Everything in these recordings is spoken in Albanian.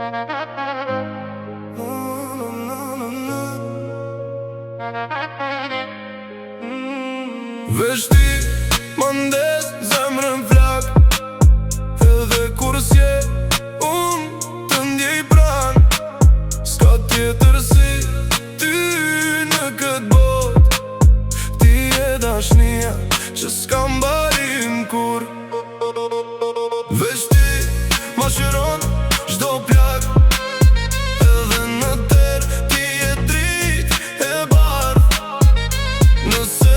Veç ti më ndes zemrën flak, edhe kur s'je unë të ndjej pran. S'ka tjetër si ty në këtë bot, ti e dashnia që s'ka mbarim kur. Veç ti ma shiron çdo plak, edhe në ter ti e drit e bardh. Nëse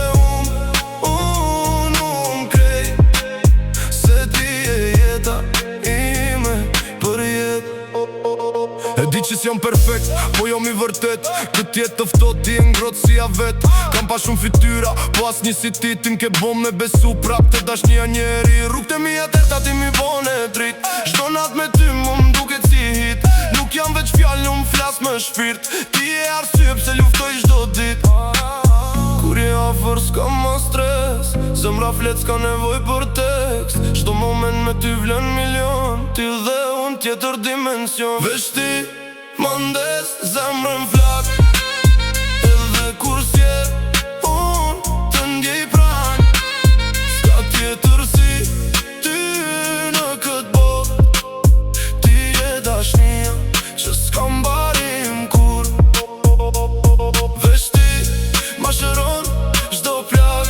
unë krej, se ti e jeta ime për jet. E di që s'jom perfekt, po jom i vërtet. Këtë jetë të ftot ti e ngrot si avet. Kam pa shumë fytyra, po as një si ti t'in ke bom me besu prap të dashnia njeri. Rrugët e mija tërta ti mi bone drit. Çdo nat me ty mu m'duket si hit. Nuk jam veç fjall, nuk m'flas me shpirt. Ti e arsye pse luftoj çdo dit. Kur je afer s'ka ma stres, zemra flet s'ka nevoj për tekst. Çdo moment me ty vlen milion, ti dhe unë tjetër dimension. Veç ti më ndes zemrën flak, edhe kur s'je unë të ndjej pran. S'ka tjetër si ty në këtë bot, ti e dashnia që s'ka mbarim kur. Veç ti ma shëron çdo plak,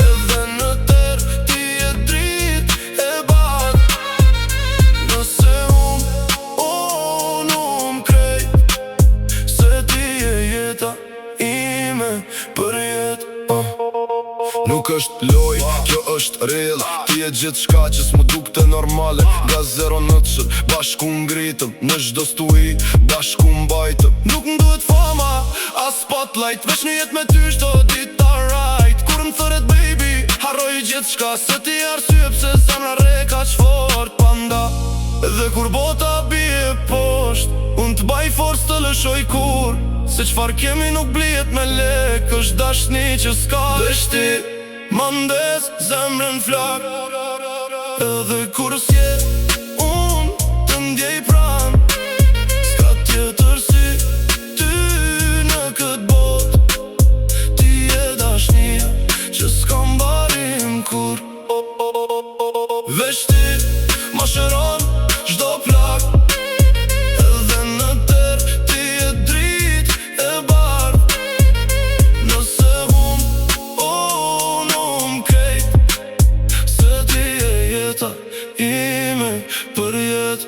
edhe në ter ti e drit e bardh. Nëse unë krej, se ti e jeta ime për jet. Nuk është loj, kjo është real. Ti e gjithë shka që s'më dukte normale. Nga 0-9 bashku ngritëm, në çdo stui bashku mbajtëm. Nuk m'duhet fama, as spotlight, veç në jet me ty çdo dit alright. Kur m'thëret baby, harroj gjithë shka, se ti arsye pse zemra re kaq fort panda. Edhe kur bota bie posht, unë t'baj forës të lëshoj kur. Se qfar kemi nuk blihet me lek, është dashni që s'ka. Veç ti më ndes zemrën flak, edhe kur s'je unë të ndjej pran. S'ka tjetër si ty në këtë bot, ti e dashnia që s'ka mbarim kur. Veç ti ma shëron çdo plak, edhe në ter ti e drit e bardh. Nëse unë krej, se ti e jeta ime për jet.